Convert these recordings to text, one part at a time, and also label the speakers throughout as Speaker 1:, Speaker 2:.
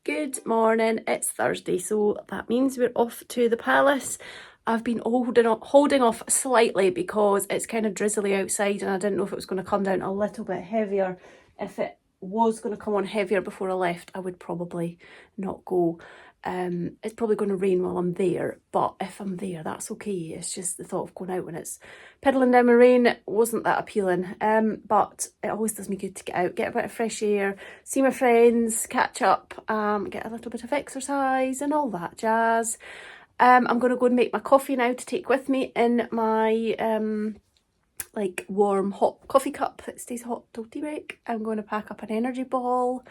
Speaker 1: Good morning, it's Thursday, so that means we're off to the palace. I've been holding off slightly because it's kind of drizzly outside and I didn't know if it was going to come down a little bit heavier. If it was going to come on heavier before I left, I would probably not go. It's probably going to rain while I'm there, but if I'm there, that's okay. It's just the thought of going out when it's piddling down with rain wasn't that appealing. But it always does me good to get out, get a bit of fresh air, see my friends, catch up, get a little bit of exercise and all that jazz. I'm going to go and make my coffee now to take with me in my like warm hot coffee cup that stays hot till tea break. I'm going to pack up an energy ball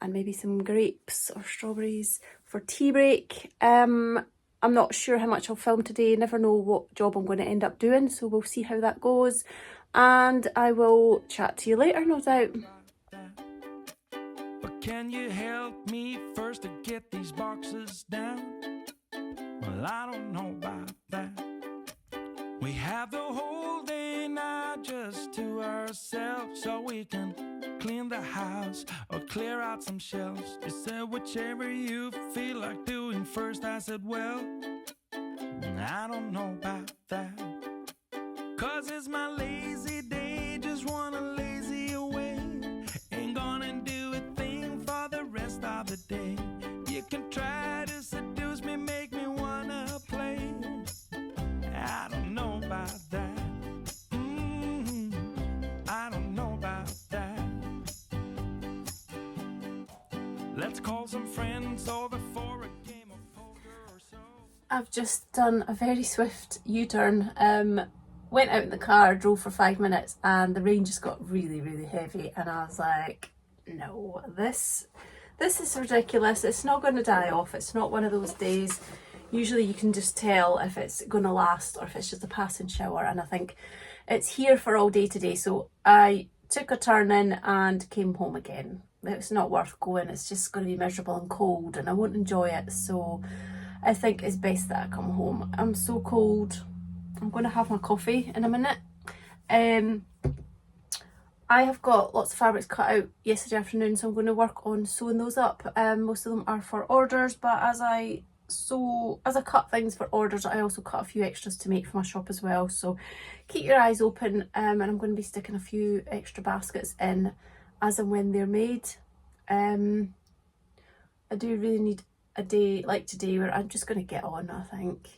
Speaker 1: and maybe some grapes or strawberries for tea break. I'm not sure how much I'll film today, never know what job I'm going to end up doing, so we'll see how that goes. And I will chat to you later, no doubt.
Speaker 2: But can you help me first to get these boxes down? Well, I don't know about that. We have the whole day now just to ourselves, so we can clean the house or clear out some shelves. You said whichever you feel like doing first. I said, well, I don't know about that. 'Cause it's my lazy day, just wanna lazy away. Ain't gonna do a thing for the rest of the day. You can try to seduce me, make me wanna play. I don't know about that. I don't know about that. Let's call some friends over for a game of poker or so.
Speaker 1: I've just done a very swift U-turn. Went out in the car, drove for 5 minutes, and the rain just got really, really heavy. And I was like, no, this is ridiculous. It's not going to die off. It's not one of those days. Usually you can just tell if it's going to last or if it's just a passing shower. And I think it's here for all day today. So I took a turn in and came home again. It's not worth going. It's just going to be miserable and cold and I won't enjoy it. So I think it's best that I come home. I'm so cold. I'm going to have my coffee in a minute. I have got lots of fabrics cut out yesterday afternoon, so I'm going to work on sewing those up. Most of them are for orders, but as I cut things for orders, I also cut a few extras to make for my shop as well. So keep your eyes open, and I'm going to be sticking a few extra baskets in as and when they're made. I do really need a day like today where I'm just going to get on, I think.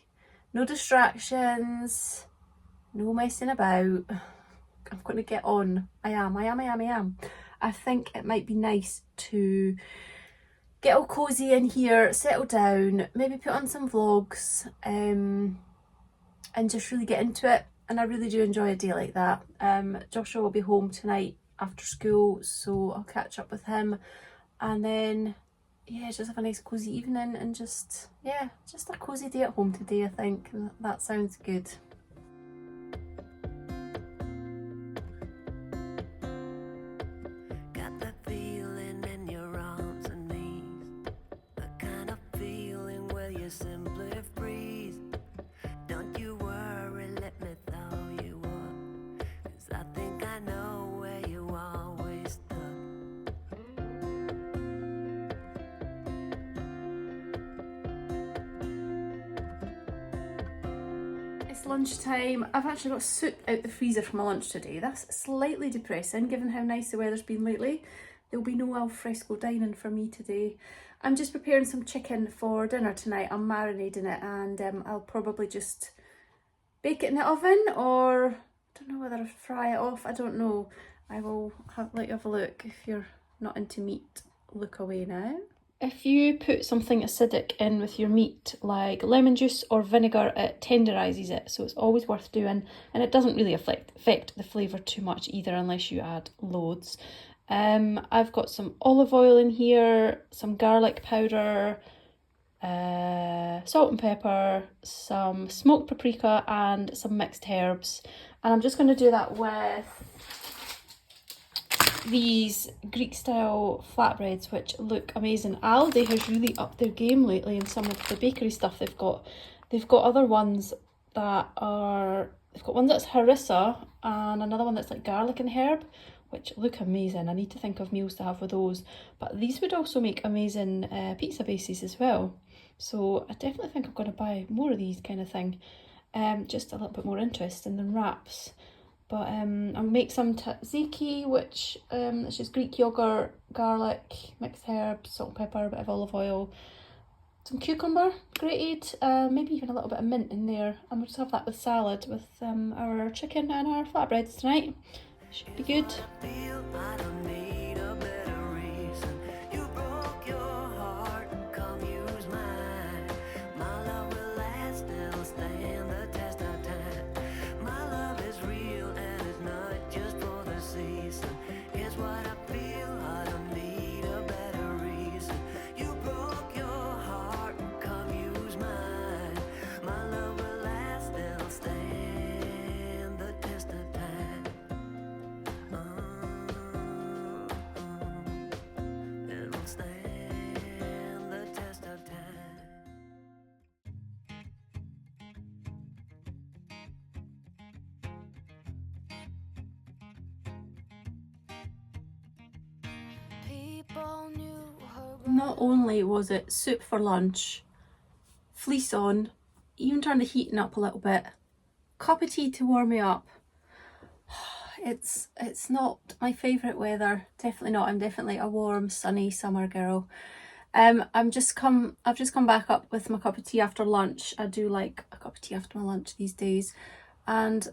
Speaker 1: No distractions, no messing about. I'm going to get on. I am. I think it might be nice to get all cozy in here, settle down, maybe put on some vlogs, and just really get into it. And I really do enjoy a day like that. Joshua will be home tonight after school, so I'll catch up with him. And then, yeah, just have a nice cozy evening and just a cozy day at home today, I think. That sounds good. It's lunchtime. I've actually got soup out the freezer for my lunch today. That's slightly depressing given how nice the weather's been lately. There'll be no alfresco dining for me today. I'm just preparing some chicken for dinner tonight. I'm marinating it and I'll probably just bake it in the oven, or I don't know whether I'll fry it off. I don't know. I will let you have a look. If you're not into meat, look away now. If you put something acidic in with your meat, like lemon juice or vinegar, it tenderises it, so it's always worth doing, and it doesn't really affect the flavour too much either unless you add loads. I've got some olive oil in here, some garlic powder, salt and pepper, some smoked paprika and some mixed herbs, and I'm just going to do that with these Greek style flatbreads, which look amazing. Aldi has really upped their game lately in some of the bakery stuff they've got. They've got other ones that are I've got one that's harissa and another one that's like garlic and herb, which look amazing. I need to think of meals to have with those. But these would also make amazing pizza bases as well. So I definitely think I'm going to buy more of these kind of thing. Just a little bit more interesting than wraps. But I'll make some tzatziki, which is just Greek yogurt, garlic, mixed herbs, salt and pepper, a bit of olive oil, some cucumber grated, maybe even a little bit of mint in there. And we'll just have that with salad with our chicken and our flatbreads tonight. Should be good. Not only was it soup for lunch, fleece on, even turned the heating up a little bit, cup of tea to warm me up. It's not my favourite weather, definitely not. I'm definitely a warm, sunny summer girl. I've just come back up with my cup of tea after lunch. I do like a cup of tea after my lunch these days, and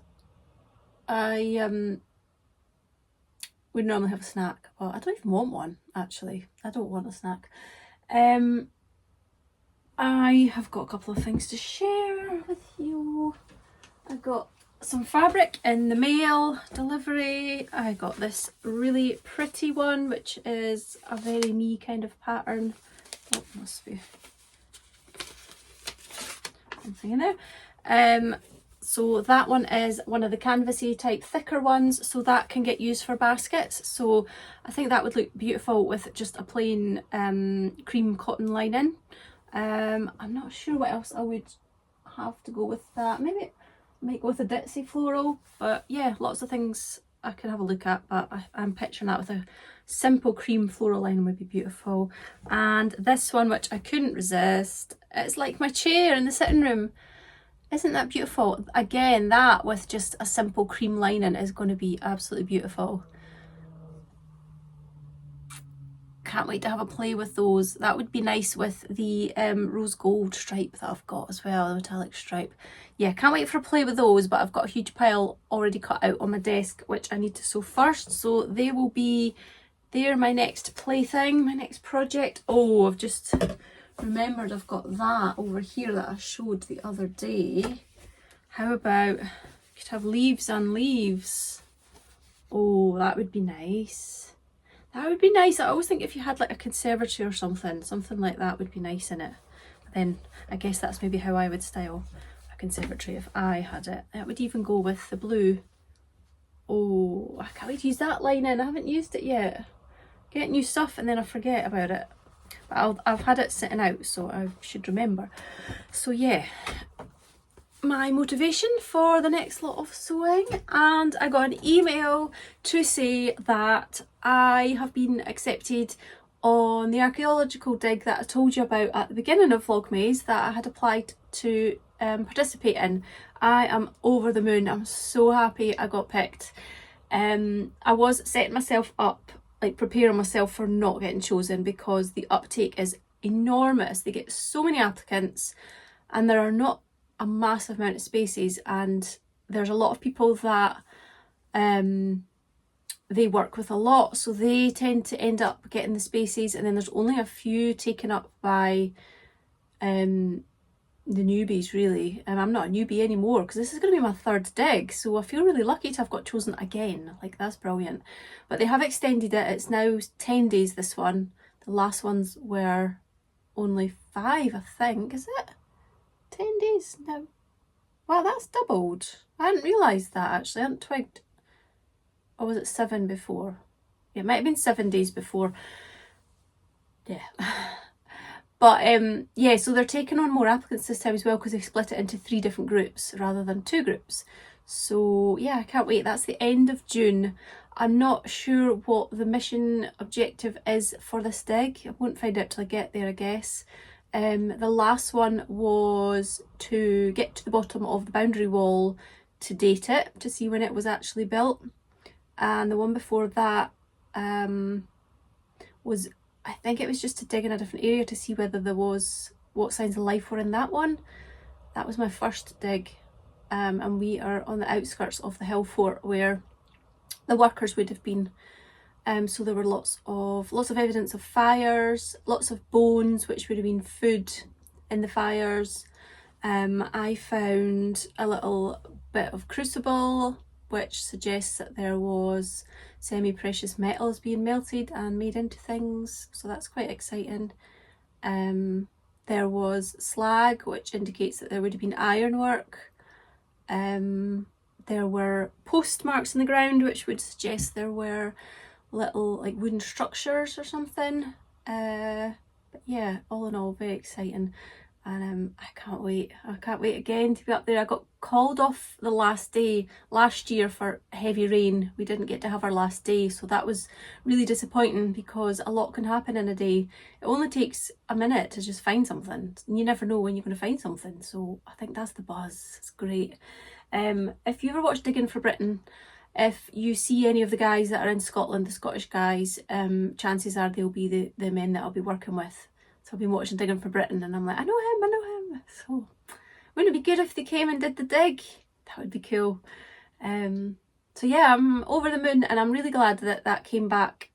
Speaker 1: I would normally have a snack, but I don't even want one, actually. I don't want a snack. I have got a couple of things to share with you. I got some fabric in the mail delivery. I got this really pretty one, which is a very me kind of pattern. Oh, must be something in there. So that one is one of the canvasy type thicker ones, so that can get used for baskets. So I think that would look beautiful with just a plain cream cotton lining. I'm not sure what else I would have to go with that. Maybe I might go with a ditzy floral, but yeah, lots of things I could have a look at, but I'm picturing that with a simple cream floral lining would be beautiful. And this one, which I couldn't resist, it's like my chair in the sitting room. Isn't that beautiful? Again, that with just a simple cream lining is going to be absolutely beautiful. Can't wait to have a play with those. That would be nice with the rose gold stripe that I've got as well, the metallic stripe. Yeah, can't wait for a play with those, but I've got a huge pile already cut out on my desk, which I need to sew first. So they will be, they're my next plaything, my next project. Oh, I've just remembered I've got that over here that I showed the other day. How about, you could have leaves on leaves. Oh, that would be nice. That would be nice. I always think if you had like a conservatory or something like that would be nice in it. But then I guess that's maybe how I would style a conservatory if I had it. That would even go with the blue. Oh, I can't wait to use that lining. I haven't used it yet. Get new stuff and then I forget about it. But I've had it sitting out, so I should remember. So yeah, my motivation for the next lot of sewing, and I got an email to say that I have been accepted on the archaeological dig that I told you about at the beginning of vlogMAYs that I had applied to participate in. I am over the moon. I'm so happy I got picked. I was setting myself up, like preparing myself for not getting chosen, because the uptake is enormous. They get so many applicants and there are not a massive amount of spaces, and there's a lot of people that they work with a lot, so they tend to end up getting the spaces, and then there's only a few taken up by the newbies really. I'm not a newbie anymore because this is going to be my third dig, so I feel really lucky to have got chosen again. Like, that's brilliant. But they have extended it. It's now 10 days, this one. The last ones were only 5, I think. Is it 10 days now? Wow, that's doubled. I hadn't realised that, actually. I hadn't twigged. Or was it 7 before? Yeah, it might have been 7 days before. Yeah. But yeah, so they're taking on more applicants this time as well, because they've split it into 3 different groups rather than 2 groups. So yeah, I can't wait. That's the end of June. I'm not sure what the mission objective is for this dig. I won't find out till I get there, I guess. The last one was to get to the bottom of the boundary wall to date it, to see when it was actually built. And the one before that was, I think it was just to dig in a different area to see whether there was, what signs of life were in that one. That was my first dig. And we are on the outskirts of the hill fort where the workers would have been. So there were lots of evidence of fires, lots of bones, which would have been food in the fires. I found a little bit of crucible, which suggests that there was semi-precious metals being melted and made into things, so that's quite exciting. There was slag, which indicates that there would have been ironwork. There were postmarks in the ground, which would suggest there were little like wooden structures or something. But yeah, all in all, very exciting. And I can't wait again to be up there. I got called off the last day last year for heavy rain. We didn't get to have our last day, so that was really disappointing because a lot can happen in a day. It only takes a minute to just find something, and you never know when you're going to find something, so I think that's the buzz. It's great. If you ever watch Digging for Britain, if you see any of the guys that are in Scotland, the Scottish guys, chances are they'll be the men that I'll be working with. So I've been watching Digging for Britain and I'm like, I know him. So wouldn't it be good if they came and did the dig? That would be cool. So yeah, I'm over the moon and I'm really glad that that came back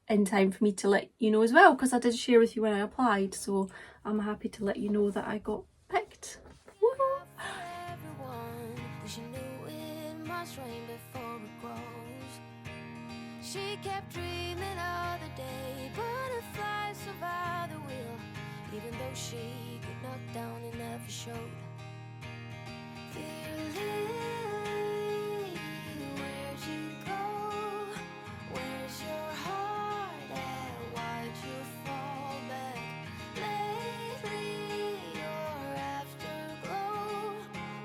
Speaker 1: in time for me to let you know as well, because I did share with you when I applied. So I'm happy to let you know that I got picked.
Speaker 3: She kept dreaming of the day butterflies survived the wheel, even though she got knocked down and never showed. Dear Lily, where'd you go? Where's your heart at? Why'd you fall back? Lately your afterglow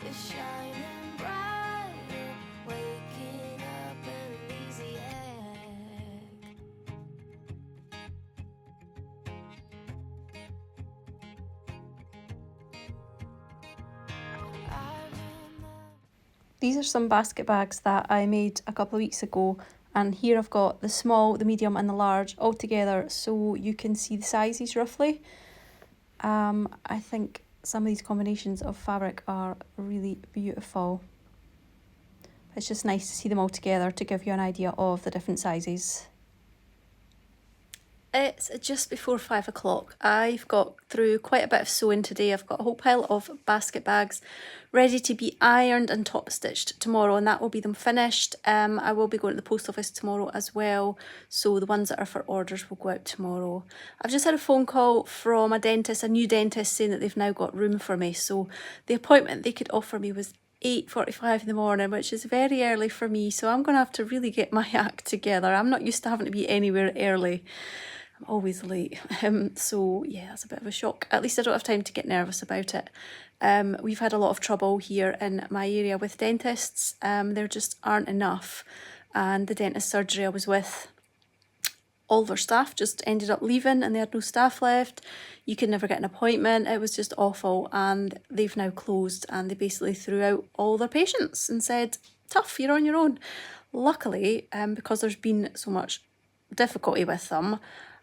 Speaker 3: is shining brighter, waking up an easy egg.
Speaker 1: These are some basket bags that I made a couple of weeks ago, and here I've got the small, the medium and the large all together so you can see the sizes roughly. I think some of these combinations of fabric are really beautiful. It's just nice to see them all together to give you an idea of the different sizes. It's just before 5 o'clock. I've got through quite a bit of sewing today. I've got a whole pile of basket bags ready to be ironed and top stitched tomorrow, and that will be them finished. I will be going to the post office tomorrow as well, so the ones that are for orders will go out tomorrow. I've just had a phone call from a dentist, a new dentist, saying that they've now got room for me. So the appointment they could offer me was 8:45 in the morning, which is very early for me, so I'm going to have to really get my act together. I'm not used to having to be anywhere early. I'm always late. So yeah, that's a bit of a shock. At least I don't have time to get nervous about it. We've had a lot of trouble here in my area with dentists. There just aren't enough. And the dentist surgery I was with, all their staff just ended up leaving and they had no staff left. You could never get an appointment. It was just awful. And they've now closed and they basically threw out all their patients and said, tough, you're on your own. Luckily, because there's been so much difficulty with them,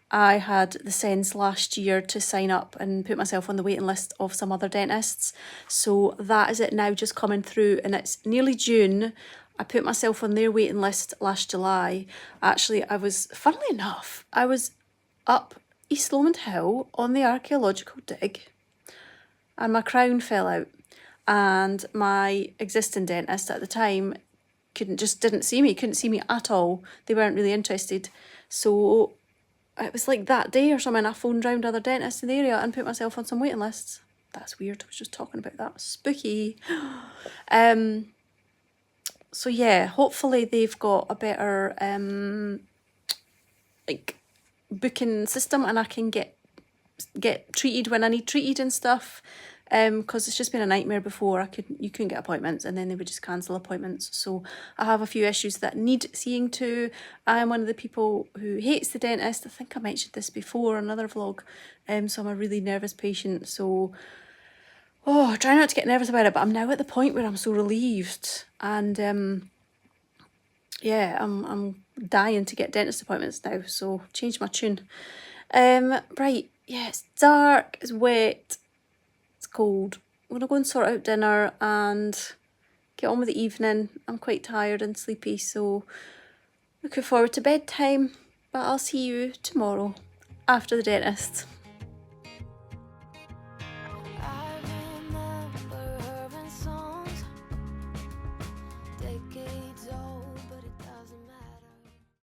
Speaker 1: I had the sense last year to sign up and put myself on the waiting list of some other dentists. So that is it now, just coming through, and it's nearly June. I put myself on their waiting list last July. Actually, funnily enough, I was up East Lomond Hill on the archaeological dig and my crown fell out, and my existing dentist at the time couldn't see me at all. They weren't really interested. So it was like that day or something, I phoned round other dentists in the area and put myself on some waiting lists. That's weird, I was just talking about that. Spooky. So yeah, hopefully they've got a better like booking system and I can get treated when I need treated and stuff. because it's just been a nightmare before. You couldn't get appointments, and then they would just cancel appointments. So I have a few issues that need seeing to. I'm one of the people who hates the dentist. I think I mentioned this before in another vlog. So I'm a really nervous patient. So I try not to get nervous about it, but I'm now at the point where I'm so relieved, and yeah, I'm dying to get dentist appointments now. So change my tune. Right, yeah, it's dark, it's wet, it's cold. I'm gonna go and sort out dinner and get on with the evening. I'm quite tired and sleepy, so looking forward to bedtime. But I'll see you tomorrow after the dentist.